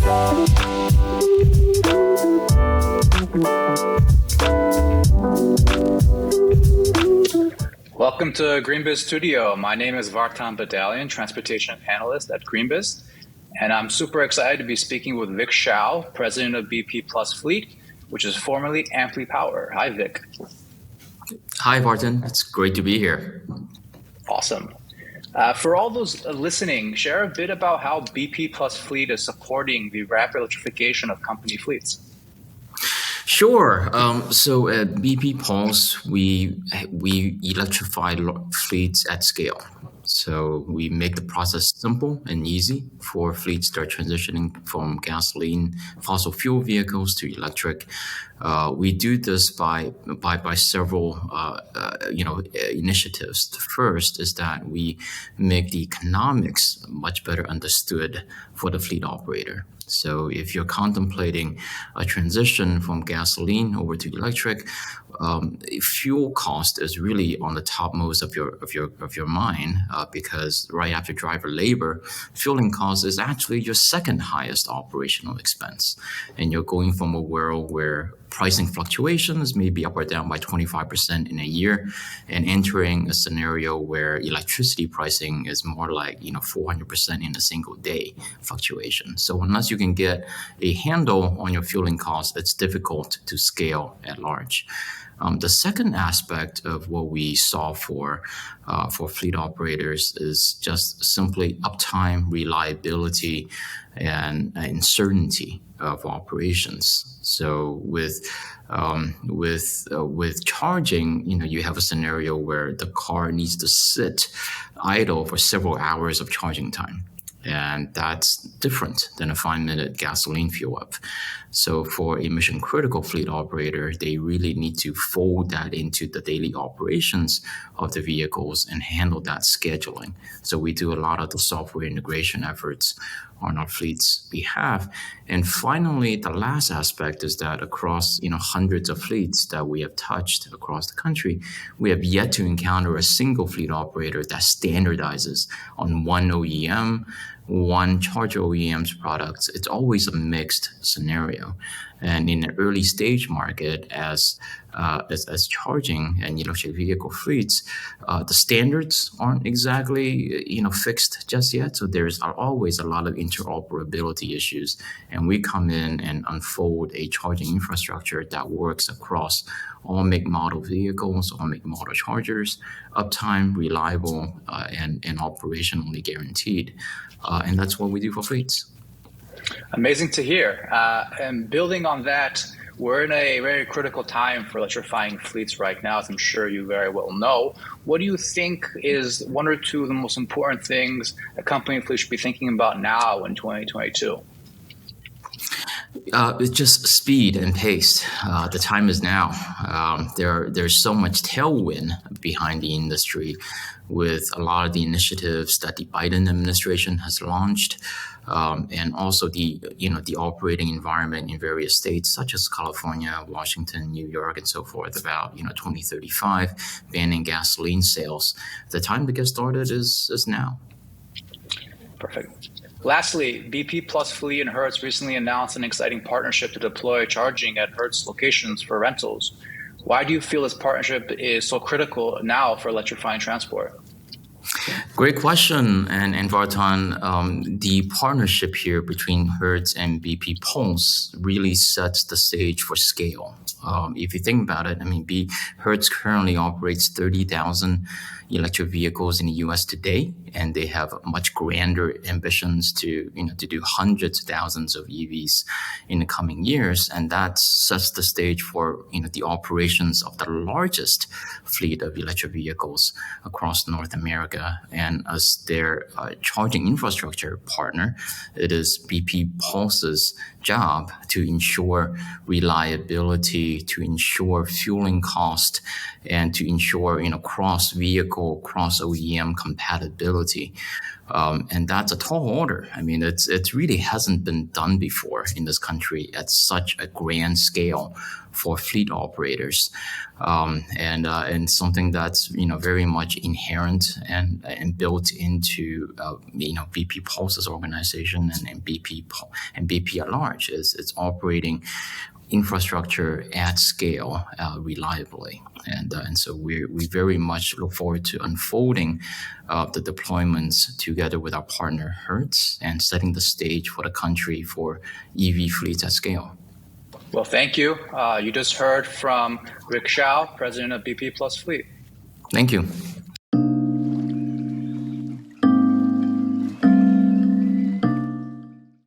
Welcome to GreenBiz Studio. My name is Vartan Badalian, Transportation Analyst at GreenBiz, and I'm super excited to be speaking with Vic Shao, President of BP Plus Fleet, which is formerly Amply Power. Hi, Vic. Hi, Vartan. It's great to be here. Awesome. For all those listening, share a bit about how BP Plus Fleet is supporting the rapid electrification of company fleets. Sure. So at BP Pulse, we electrify fleets at scale. So we make the process simple and easy for fleets that are transitioning from gasoline, fossil fuel vehicles to electric. We do this by several initiatives. The first is that we make the economics much better understood for the fleet operator. So if you're contemplating a transition from gasoline over to electric, fuel cost is really on the topmost of your mind because right after driver labor, fueling cost is actually your second highest operational expense, and you're going from a world where pricing fluctuations may be up or down by 25% in a year, and entering a scenario where electricity pricing is more like 400% in a single day fluctuation. So unless you can get a handle on your fueling costs, it's difficult to scale at large. The second aspect of what we solve for fleet operators is just simply uptime, reliability, and certainty of operations. So with charging, you have a scenario where the car needs to sit idle for several hours of charging time. And that's different than a 5-minute gasoline fuel up. So for a mission critical fleet operator, they really need to fold that into the daily operations of the vehicles and handle that scheduling. So we do a lot of the software integration efforts on our fleet's behalf. And finally, the last aspect is that across hundreds of fleets that we have touched across the country, we have yet to encounter a single fleet operator that standardizes on one OEM, one charger OEM's products. It's always a mixed scenario. And in the early stage market, as charging and electric vehicle fleets, the standards aren't exactly fixed just yet. So there's always a lot of interoperability issues, and we come in and unfold a charging infrastructure that works across all make model vehicles, all make model chargers, uptime, reliable, and operationally guaranteed. And that's what we do for fleets. Amazing to hear. And building on that, we're in a very critical time for electrifying fleets right now, as I'm sure you very well know. What do you think is one or two of the most important things a company fleet should be thinking about now in 2022? It's just speed and pace. The time is now. There's so much tailwind behind the industry with a lot of the initiatives that the Biden administration has launched, and also the operating environment in various states such as California, Washington, New York, and so forth about 2035 banning gasoline sales. The time to get started is now. Perfect. Lastly, BP Plus Fleet and Hertz recently announced an exciting partnership to deploy charging at Hertz locations for rentals. Why do you feel this partnership is so critical now for electrifying transport? Great question, and Vartan, the partnership here between Hertz and BP Pulse really sets the stage for scale. If you think about it, Hertz currently operates 30,000 electric vehicles in the U.S. today, and they have much grander ambitions to do hundreds of thousands of EVs in the coming years, and that sets the stage for the operations of the largest fleet of electric vehicles across North America. And as their charging infrastructure partner, it is BP Pulse's job to ensure reliability, to ensure fueling cost, and to ensure cross-vehicle, cross-OEM compatibility. And that's a tall order. I mean, it really hasn't been done before in this country at such a grand scale for fleet operators, and something that's very much inherent and built into BP Pulse's organization and BP at large is it's operating infrastructure at scale reliably. And so we very much look forward to unfolding the deployments together with our partner Hertz and setting the stage for the country for EV fleets at scale. Well, thank you. You just heard from Vic Shao, president of BP Plus Fleet. Thank you.